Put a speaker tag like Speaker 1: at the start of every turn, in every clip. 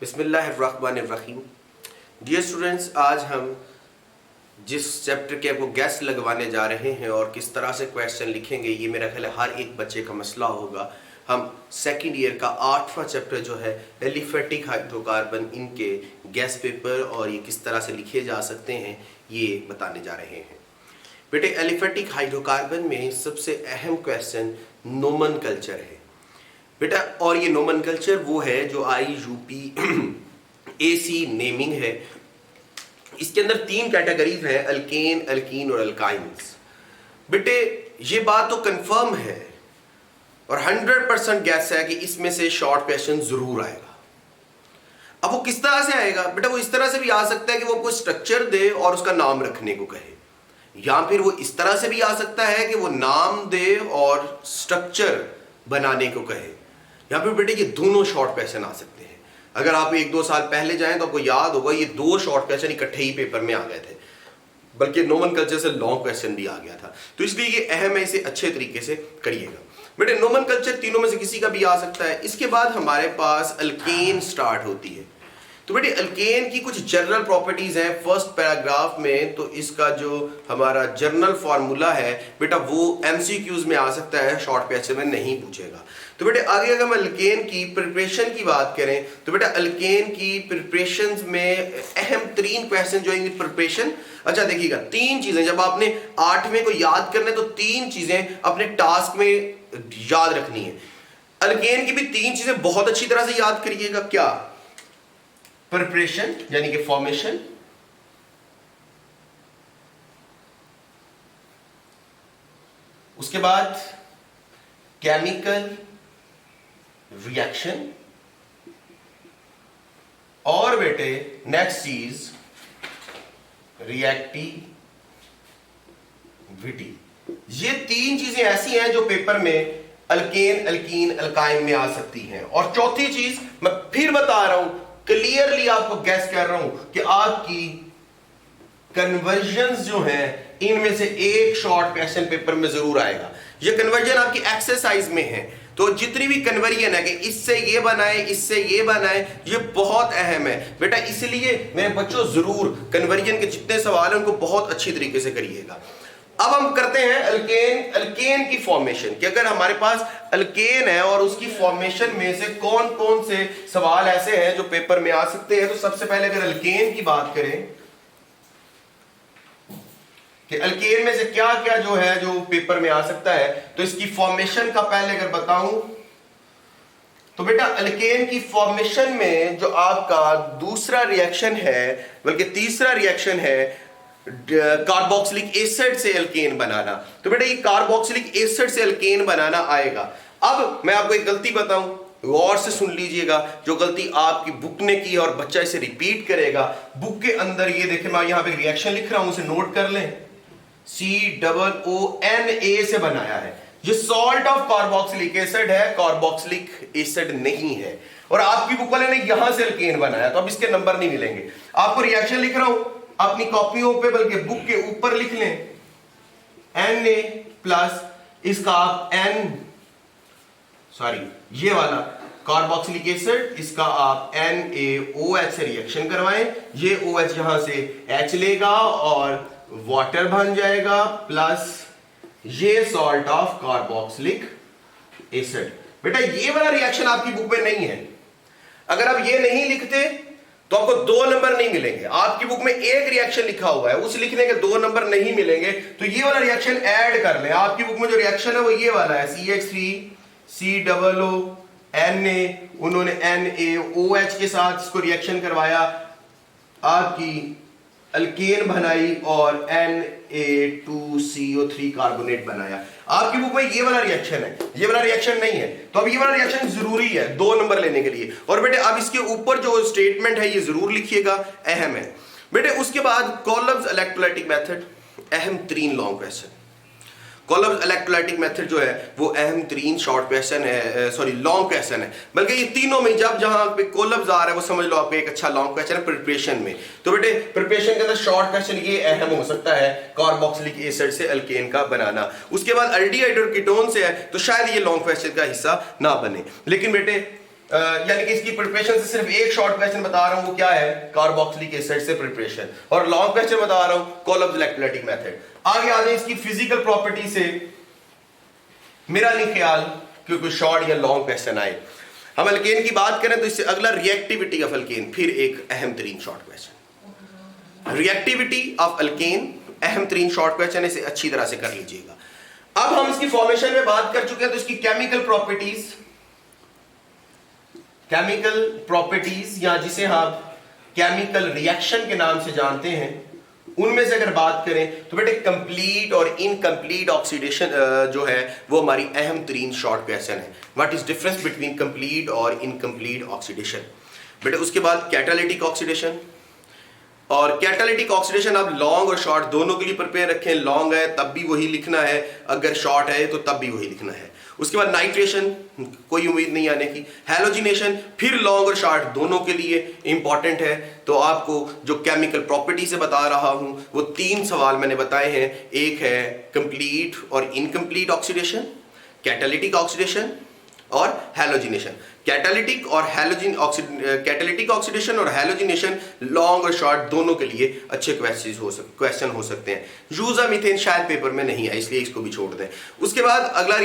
Speaker 1: बिस्मिल्लाहिर्रहमानिर्रहीम। Dear students, आज हम जिस चैप्टर के आपको गैस लगवाने जा रहे हैं और किस तरह से क्वेश्चन लिखेंगे, ये मेरा ख्याल है हर एक बच्चे का मसला होगा। हम सेकेंड ईयर का 8वां चैप्टर जो है एलिफेटिक हाइड्रोकार्बन, इनके गैस पेपर और ये किस तरह से लिखे जा सकते हैं ये बताने जा रहे हैं। बेटे, एलिफेटिक हाइड्रोकार्बन में सबसे अहम क्वेश्चन नोमेनक्लेचर है बेटा, और ये नोमेनक्लेचर वो है जो IUPAC नेमिंग है। इसके अंदर 3 कैटेगरीज हैं, अल्केन, अल्कीन और अल्काइंस। बेटे, ये बात तो कंफर्म है और 100% गैस है कि इसमें से शॉर्ट क्वेश्चन जरूर आएगा। अब वो किस तरह से आएगा बेटा? वो इस तरह से भी आ सकता है कि वो कोई स्ट्रक्चर दे और उसका नाम रखने को कहे, या फिर वो इस तरह से भी आ सकता है कि वो नाम दे और स्ट्रक्चर बनाने को कहे, या फिर बेटे ये दोनों शॉर्ट क्वेश्चन आ सकते हैं। अगर आप 1-2 साल पहले जाएं तो आपको याद होगा ये 2 शॉर्ट क्वेश्चन इकट्ठे ही पेपर में आ गए थे, बल्कि नोमेनक्लेचर से लॉन्ग क्वेश्चन भी आ गया था। तो इसलिए ये अहम है, इसे अच्छे तरीके से करिएगा बेटे। नोमेनक्लेचर तीनों में से किसी का भी आ सकता है। इसके बाद हमारे पास अल्केन स्टार्ट होती है। तो बेटे, अल्केन की कुछ जनरल प्रॉपर्टीज हैं फर्स्ट पैराग्राफ में, तो इसका जो हमारा जनरल फार्मूला है बेटा वो MCQs में आ सकता है, शॉर्ट क्वेश्चन में नहीं पूछेगा। तो बेटे आगे अगर हम अल्केन की प्रिपरेशन की बात करें तो बेटा अल्केन की प्रिपरेशन में अहम 3 क्वेश्चन जो है प्रिपरेशन। अच्छा देखिएगा, 3 चीजें जब आपने 8वें को याद करना है तो 3 चीजें अपने टास्क में याद रखनी है। अल्केन की भी 3 चीजें बहुत अच्छी तरह से याद करिएगा। क्या? प्रिपरेशन यानी कि फॉर्मेशन, उसके बाद केमिकल रिएक्शन, और बेटे नेक्स्ट चीज रिएक्टिविटी। ये 3 चीजें ऐसी हैं जो पेपर में अल्केन, अल्कीन, अल्काइन में आ सकती हैं। और चौथी चीज मैं फिर बता रहा हूं, क्लियरली आपको गैस कर रहा हूं कि आपकी कन्वर्जन्स जो हैं इनमें से एक शॉर्ट क्वेश्चन पेपर में जरूर आएगा। ये कन्वर्जन आपकी एक्सरसाइज में है, तो जितनी भी कन्वर्जन है कि इससे ये बनाए, इससे ये बनाए, ये बहुत अहम है बेटा। इसलिए मेरे बच्चों जरूर कन्वर्जन के जितने सवाल हैं उनको बहुत अच्छी तरीके से करिएगा। अब हम करते हैं अल्केन की फॉर्मेशन, कि अगर हमारे पास अल्केन है और उसकी फॉर्मेशन में से कौन कौन से सवाल ऐसे हैं जो पेपर में आ सकते हैं। तो सबसे पहले अगर अल्केन की बात करें कि अल्केन में से क्या क्या जो है जो पेपर में आ सकता है, तो इसकी फॉर्मेशन का पहले अगर बताऊं तो बेटा अल्केन की फॉर्मेशन में जो आपका दूसरा रिएक्शन है, बल्कि तीसरा रिएक्शन है, कार्बोक्सिलिक एसिड से अल्केन बनाना। तो बेटा ये कार्बोक्सिलिक एसिड से अल्केन बनाना आएगा। अब मैं आपको एक गलती बताऊं, गौर से सुन लीजिएगा, जो गलती आपकी बुक ने की और बच्चा इसे रिपीट करेगा। बुक के अंदर ये देखें, मैं यहां पे रिएक्शन लिख रहा हूं, उसे नोट कर लें। COONA से बनाया है। ये सॉल्ट ऑफ कार्बोक्सिलिक एसिड है, कार्बोक्सिलिक एसिड नहीं है। और आपकी बुक वाले ने यहां से अल्केन बनाया, तो अब इसके नंबर नहीं मिलेंगे। आपको रिएक्शन लिख रहा हूं अपनी कॉपियों पे, बल्कि बुक के ऊपर लिख लें Na प्लस इसका आप ये वाला कार्बोक्सिलिक एसिड, इसका आप NaOH से रिएक्शन करवाएं। ये OH यहां से H लेगा और वाटर बन जाएगा, प्लस ये सॉल्ट ऑफ कार्बोक्सिलिक एसिड। बेटा ये वाला रिएक्शन आपकी बुक में नहीं है। अगर आप ये नहीं लिखते तो आपको 2 नंबर नहीं मिलेंगे। आपकी बुक में एक रिएक्शन लिखा हुआ है, उस लिखने के 2 नंबर नहीं मिलेंगे। तो ये वाला रिएक्शन ऐड कर लें। आपकी बुक में जो रिएक्शन है वो ये वाला है, CH3COO Na, उन्होंने NaOH के साथ इसको रिएक्शन करवाया, आपकी अल्केन बनाई और Na2CO3 कार्बोनेट बनाया। आपकी बुक में ये वाला रिएक्शन है, ये वाला रिएक्शन नहीं है। तो अब ये वाला रिएक्शन जरूरी है 2 नंबर लेने के लिए। और बेटे अब इसके ऊपर जो स्टेटमेंट है ये जरूर लिखिएगा, अहम है बेटे। उसके बाद कोलब्स इलेक्ट्रोलाइटिक मेथड, अहम 3 लॉन्ग क्वेश्चन। कोलब्स इलेक्ट्रोलाइटिक मेथड जो है वो अहम 3 शॉर्ट क्वेश्चन है, सॉरी लॉन्ग क्वेश्चन है। बल्कि ये तीनों में जब जहां पे कोलब्स आ रहा है वो समझ लो आपको एक अच्छा लॉन्ग क्वेश्चन है प्रिपरेशन में। तो बेटे प्रिपरेशन के अंदर शॉर्ट क्वेश्चन ये अहम हो सकता है, कार्बोक्सिलिक एसिड से अल्केन का बनाना। उसके बाद अल्डिहाइड और कीटोन से है, तो शायद ये लॉन्ग क्वेश्चन का हिस्सा ना बने। लेकिन बेटे यानी कि इसकी प्रिपरेशन से सिर्फ एक शॉर्ट क्वेश्चन बता रहा हूं, वो क्या है, कार्बोक्सिलिक एसिड से प्रिपरेशन, और लॉन्ग क्वेश्चन बता रहा हूं कोलब्स इलेक्ट्रोलाइटिक मेथड। आगे आ जाए इसकी फिजिकल प्रॉपर्टी से, मेरा नहीं ख्याल कि कोई शॉर्ट या लॉन्ग क्वेश्चन आए। हम अल्केन की बात करें तो इससे अगला रिएक्टिविटी ऑफ अल्केन, फिर एक अहम तरीन short question. Reactivity of alkane अहम तरीन शॉर्ट क्वेश्चन है, इसे अच्छी तरह से कर लीजिएगा। अब हम इसकी फॉर्मेशन में बात कर चुके हैं, तो इसकी केमिकल प्रॉपर्टीज या जिसे हम केमिकल रिएक्शन के नाम से जानते हैं, उनमें से अगर बात करें तो बेटे कंप्लीट और इनकम्प्लीट ऑक्सीडेशन जो है वो हमारी अहम तरीन शॉर्ट क्वेश्चन है। What is difference between complete और इनकम्प्लीट ऑक्सीडेशन। बेटे उसके बाद कैटालिटिक ऑक्सीडेशन, और कैटालिटिक ऑक्सीडेशन आप लॉन्ग और शॉर्ट दोनों के लिए प्रिपेयर रखें। लॉन्ग है तब भी वही लिखना है, अगर शॉर्ट है तो तब भी वही लिखना है। उसके बाद नाइट्रेशन, कोई उम्मीद नहीं आने की। हैलोजिनेशन फिर लॉन्ग और शॉर्ट दोनों के लिए इंपॉर्टेंट है। तो आपको जो केमिकल प्रॉपर्टी से बता रहा हूं वो 3 सवाल मैंने बताए हैं, एक है कंप्लीट और इनकम्प्लीट ऑक्सीडेशन, कैटालिटिक ऑक्सीडेशन और हैलोजिनेशन। कैटालिटिक ऑक्सीडेशन और हैलोजिनेशन लॉन्ग और शॉर्ट दोनों के लिए अच्छे क्वेश्चन हो सकते हैं। यूजा मीथेन शायद पेपर में नहीं है, इसलिए इसको भी छोड़ दें। उसके बाद अगला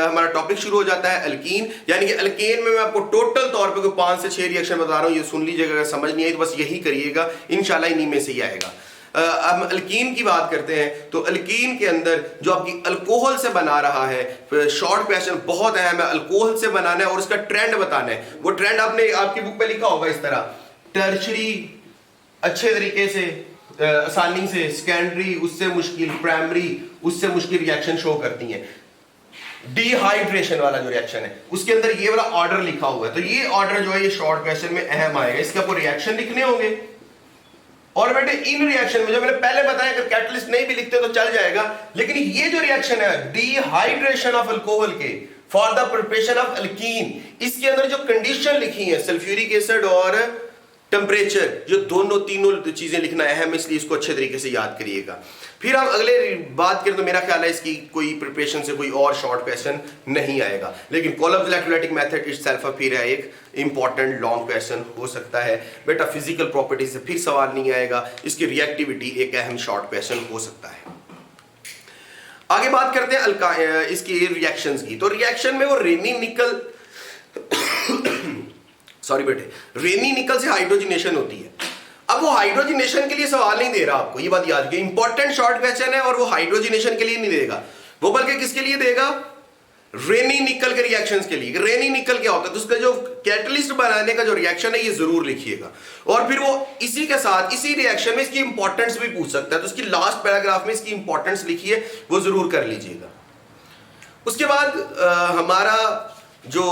Speaker 1: हमारा टॉपिक शुरू हो जाता है अल्कीन, यानी कि अल्केन में मैं आपको टोटल तौर पे कोई 5 से 6 रिएक्शन बता रहा हूं, ये सुन लीजिएगा। अगर समझ नहीं आई तो बस यही करिएगा, इंशाल्लाह इन्हीं में से ही आएगा। अब अल्कीन की बात करते हैं तो अल्कीन के अंदर जो आपकी अल्कोहल से बना रहा है, शॉर्ट क्वेश्चन बहुत अहम है, अल्कोहल से बनाना है और उसका ट्रेंड बताना है। वो ट्रेंड आपने आपकी बुक में लिखा होगा इस तरह, टर्शरी अच्छे तरीके से आसानी से, सेकेंडरी उससे मुश्किल, प्राइमरी उससे मुश्किल रिएक्शन शो करती हैं। डिहाइड्रेशन वाला जो रिएक्शन है उसके अंदर ये वाला ऑर्डर लिखा हुआ है, तो ये ऑर्डर जो है ये शॉर्ट क्वेश्चन में अहम आएगा। इसके आपको रिएक्शन लिखने होंगे, और बेटे इन रिएक्शन में जो मैंने पहले बताया अगर कैटलिस्ट नहीं भी लिखते तो चल जाएगा, लेकिन ये जो रिएक्शन है डिहाइड्रेशन ऑफ अल्कोहल के for the preparation of alkyne, इसके अंदर जो कंडीशन लिखी है सल्फ्यूरिक एसिड और टेम्परेचर, जो तीनों चीजें लिखना अहम है, इसलिए इसको अच्छे तरीके से याद करिएगा। फिर हम अगले बात करें तो मेरा ख्याल है इसकी कोई प्रिपरेशन से कोई और शॉर्ट क्वेश्चन नहीं आएगा, लेकिन कोलब्स इलेक्ट्रोलाइटिक मेथड इटसेल्फ फिर है एक इंपॉर्टेंट लॉन्ग क्वेश्चन हो सकता है। बेटा फिजिकल प्रॉपर्टी से फिर सवाल नहीं आएगा, इसकी रिएक्टिविटी एक अहम शॉर्ट क्वेश्चन हो सकता है। आगे बात करते हैं इसकी रिएक्शंस की। तो रिएक्शन में वो रेनी निकल रेनी निकल से हाइड्रोजनेशन होती है। अब वो हाइड्रोजनेशन के लिए सवाल नहीं दे रहा आपको, ये बात याद रखिए, इंपॉर्टेंट शॉर्ट क्वेश्चन है और वो हाइड्रोजनेशन के लिए नहीं देगा, वो बल्कि किसके लिए देगा, रेनी निकल के रिएक्शंस के लिए। रेनी निकल क्या होता है, तो उसका जो कैटलिस्ट बनाने का जो रिएक्शन है ये जरूर लिखिएगा, और फिर वो इसी के साथ इसी रिएक्शन में इसकी इंपॉर्टेंस भी पूछ सकता है, तो उसकी लास्ट पैराग्राफ में इसकी इंपॉर्टेंस लिखिए, वो जरूर कर लीजिएगा। उसके बाद हमारा जो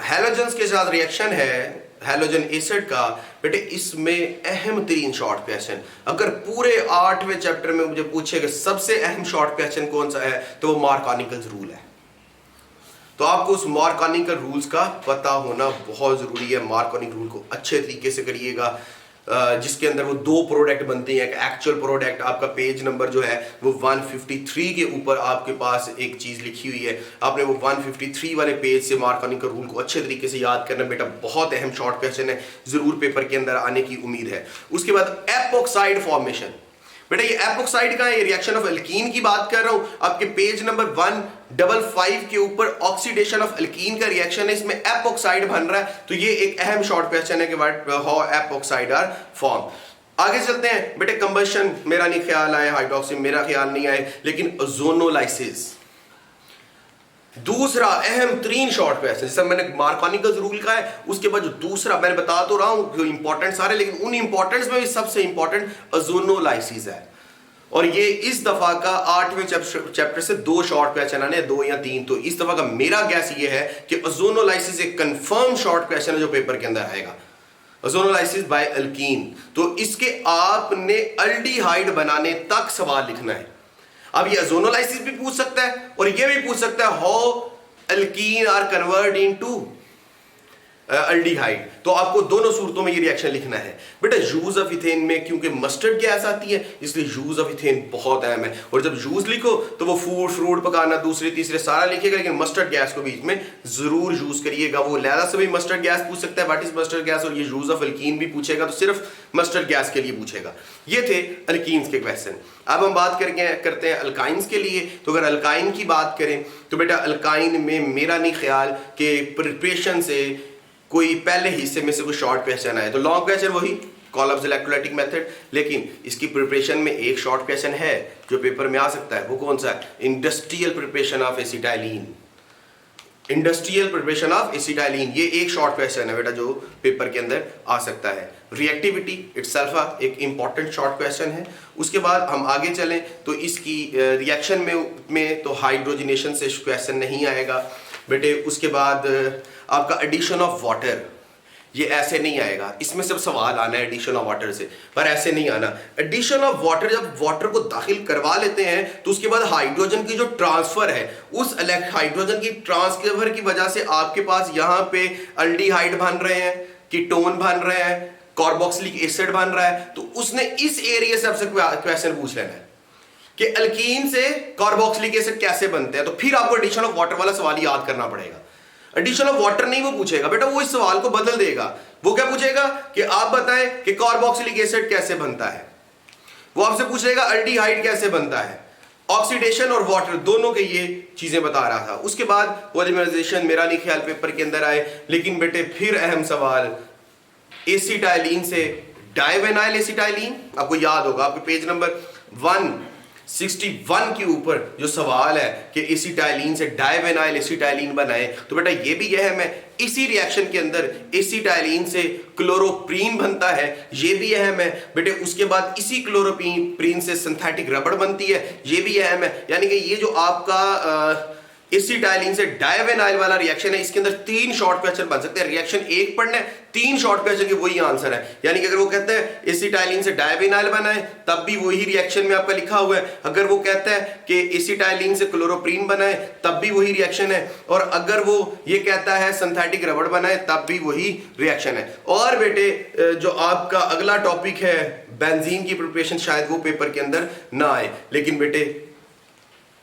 Speaker 1: हैलोजन्स के साथ रिएक्शन है हैलोजन एसिड का, बेटे इसमें अहम तरीन शॉर्ट क्वेश्चन, अगर पूरे 8वें चैप्टर में मुझे पूछेगा सबसे अहम शॉर्ट क्वेश्चन कौन सा है, तो वो मार्कोनिकल रूल है। तो आपको उस मार्कोनिकल रूल्स का पता होना बहुत जरूरी है। मार्कोनिक रूल को अच्छे तरीके से करिएगा, जिसके अंदर वो 2 प्रोडक्ट बनते हैं। एक एक्चुअल प्रोडक्ट, आपका पेज नंबर जो है वो 153 के ऊपर आपके पास एक चीज लिखी हुई है, आपने वो 153 वाले पेज से मार्कोनिकल रूल को अच्छे तरीके से याद करना। बेटा बहुत अहम शॉर्ट क्वेश्चन है, जरूर पेपर के अंदर आने की उम्मीद है। उसके बाद एपोक्साइड फॉर्मेशन, बेटा ये एपोक्साइड का ये रिएक्शन ऑफ अल्कीन की बात कर रहा हूं, आपके पेज नंबर 155 के ऊपर ऑक्सीडेशन ऑफ अल्कीन का रिएक्शन है, इसमें एपोक्साइड बन रहा है, तो ये एक अहम शॉर्ट क्वेश्चन है कि what how epoxide are form. आगे चलते हैं बेटे, कंबशन मेरा नहीं ख्याल आया, हाइड्रोक्सी मेरा ख्याल नहीं आए, लेकिन ओजोनोलाइसिस दूसरा अहम तरीन शॉर्ट क्वेश्चन। जैसे मैंने मार्कोनिकल रूल का है, उसके बाद जो दूसरा मैंने बता तो रहा हूं जो इंपॉर्टेंट सारे, लेकिन उन इंपॉर्टेंस में भी सबसे इंपॉर्टेंट ओजोनोलाइसिस है, और ये इस दफा का 8वें चैप्टर से 2 शॉर्ट क्वेश्चन आने, 2 या 3। तो इस दफा का मेरा गैस ये है कि ओजोनोलाइसिस एक कंफर्म शॉर्ट क्वेश्चन है जो पेपर के अंदर आएगा, ओजोनोलाइसिस बाय अल्कीन। तो इसके आपने अल्डिहाइड बनाने तक सवाल लिखना है। अब ये ओजोनोलाइसिस भी पूछ सकता है और ये भी पूछ सकता है how alkene are convert into aldehyde, तो आपको दोनों सूरतों में ये रिएक्शन लिखना है। बेटा यूज ऑफ इथेन में क्योंकि मस्टर्ड गैस आती है इसलिए यूज ऑफ इथेन बहुत अहम है, और जब यूज लिखो तो वो फूड फ्रूट पकाना दूसरे तीसरे सारा लिखेगा, लेकिन मस्टर्ड गैस को बीच में जरूर यूज करिएगा। वो लहजा से भी मस्टर्ड गैस पूछ सकता है, व्हाट इज मस्टर्ड गैस, और ये यूज ऑफ अल्कीन भी पूछेगा तो सिर्फ मस्टर्ड गैस के लिए पूछेगा। ये थे अल्कीन्स के क्वेश्चन। अब हम बात करते हैं अल्काइंस के लिए। तो अगर अल्काइन की बात करें तो बेटा अल्काइन में मेरा नहीं ख्याल कि प्रिपरेशन से कोई पहले हिस्से में से कोई शॉर्ट क्वेश्चन आए। तो लॉन्ग क्वेश्चन वही कॉलम्स इलेक्ट्रोलाइटिक मेथड, लेकिन इसकी प्रिपरेशन में एक शॉर्ट क्वेश्चन है जो पेपर में आ सकता है। वो कौन सा है? Industrial preparation of acetylene. Industrial preparation of acetylene, ये एक शॉर्ट क्वेश्चन है बेटा जो पेपर के अंदर आ सकता है। रिएक्टिविटी इटसेल्फ एक इंपॉर्टेंट शॉर्ट क्वेश्चन है। उसके बाद हम आगे चलें तो इसकी रिएक्शन में तो हाइड्रोजनेशन से क्वेश्चन नहीं आएगा बेटे। उसके बाद आपका एडिशन ऑफ वाटर, ये ऐसे नहीं आएगा, इसमें सब सवाल आना है एडिशन ऑफ वाटर से, पर ऐसे नहीं आना। एडिशन ऑफ वाटर, जब वाटर को दाखिल करवा लेते हैं तो उसके बाद हाइड्रोजन की जो ट्रांसफर है, उस हाइड्रोजन की ट्रांसफर की वजह से आपके पास यहाँ पे अल्डिहाइड बन रहे हैं, कीटोन बन रहे हैं, कार्बोक्सिलिक एसिड बन रहा है। तो उसने इस एरिया से आपसे क्वेश्चन पूछ लेना है कि अल्कीन से कार्बोक्सिलिक एसिड कैसे बनते हैं, तो फिर आपको एडिशन ऑफ वाटर वाला सवाल याद करना पड़ेगा। एडिशन ऑफ वाटर नहीं वो पूछेगा बेटा, वो इस सवाल को बदल देगा। वो क्या पूछेगा कि आप बताएं कि कार्बोक्सिलिक एसिड कैसे बनता है। वो आपसे पूछेगा अल्डिहाइड कैसे बनता है। ऑक्सीडेशन और वाटर दोनों के ये चीजें बता रहा था। उसके बाद पॉलीमराइजेशन मेरा नहीं ख्याल पेपर के अंदर आए, लेकिन बेटे फिर अहम सवाल एसिटाइलिन से डाइवेनाइल एसिटाइलिन। आपको याद होगा आपके पेज नंबर 161 के ऊपर जो सवाल है कि एसिटाइलिन से डाइवेनाइल एसिटाइलिन बनाए, तो बेटा ये भी अहम है। इसी रिएक्शन के अंदर एसिटाइलिन से क्लोरोप्रीन बनता है, ये भी अहम है बेटे। उसके बाद इसी क्लोरोप्रीन से सिंथेटिक रबड़ बनती है, ये भी अहम है। यानी कि ये जो आपका एसिटाइलिन से डाइवेनाइल वाला रिएक्शन है, इसके अंदर 3 शॉर्ट क्वेश्चन बन सकते हैं। रिएक्शन एक पढ़ना है, 3 शॉर्ट क्वेश्चन के वही आंसर है। यानी कि अगर वो कहते हैं एसिटाइलिन से डाइवेनाइल बना है, तब भी वही रिएक्शन में आपका लिखा हुआ है। अगर वो कहता है कि एसिटाइलिन से क्लोरोप्रीन बना है, तब भी वही रिएक्शन है। और अगर वो ये कहता है सिंथेटिक रबड़ बना है, तब भी वही रिएक्शन है। और बेटे जो आपका अगला टॉपिक है बेंजीन की प्रिपरेशन, शायद वो पेपर के अंदर ना आए, लेकिन बेटे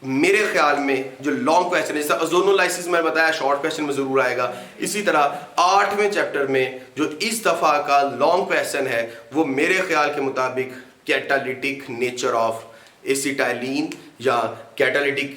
Speaker 1: मेरे ख्याल में जो लॉन्ग क्वेश्चन है, जैसा ओजोनोलाइसिस में बताया शॉर्ट क्वेश्चन में जरूर आएगा, इसी तरह 8वें चैप्टर में जो इस दफा का लॉन्ग क्वेश्चन है वो मेरे ख्याल के मुताबिक कैटालिटिक नेचर ऑफ एसिटाइलिन या कैटालिटिक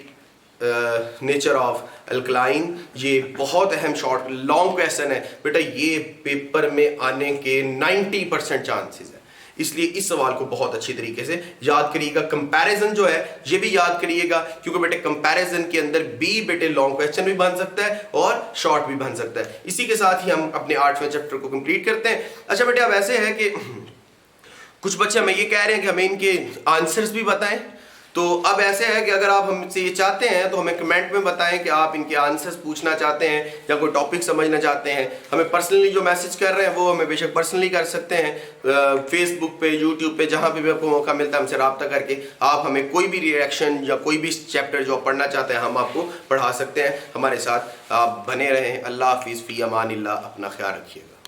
Speaker 1: नेचर ऑफ अल्कलाइन, ये बहुत अहम शॉर्ट लॉन्ग क्वेश्चन है बेटा। ये पेपर में आने के 90% चांसेस है, इसलिए इस सवाल को बहुत अच्छी तरीके से याद करिएगा। कंपैरिजन जो है ये भी याद करिएगा, क्योंकि बेटे कंपैरिजन के अंदर भी बेटे लॉन्ग क्वेश्चन भी बन सकता है और शॉर्ट भी बन सकता है। इसी के साथ ही हम अपने 8वें चैप्टर को कंप्लीट करते हैं। अच्छा बेटे, अब ऐसे है कि कुछ बच्चे हमें ये कह रहे हैं कि हमें इनके आंसर्स भी बताएं। तो अब ऐसे है कि अगर आप हमसे ये चाहते हैं तो हमें कमेंट में बताएं कि आप इनके आंसर्स पूछना चाहते हैं या कोई टॉपिक समझना चाहते हैं। हमें पर्सनली जो मैसेज कर रहे हैं वो हमें बेशक पर्सनली कर सकते हैं, फेसबुक पे, यूट्यूब पे, जहाँ पे भी आपको मौका मिलता है हमसे रब्ता करके आप हमें कोई भी रिएक्शन या कोई भी चैप्टर जो आप पढ़ना चाहते हैं हम आपको पढ़ा सकते हैं। हमारे साथ आप बने रहें। अल्लाह हाफिज़, फ़ी अमानिल्लाह, अपना ख्याल रखिएगा।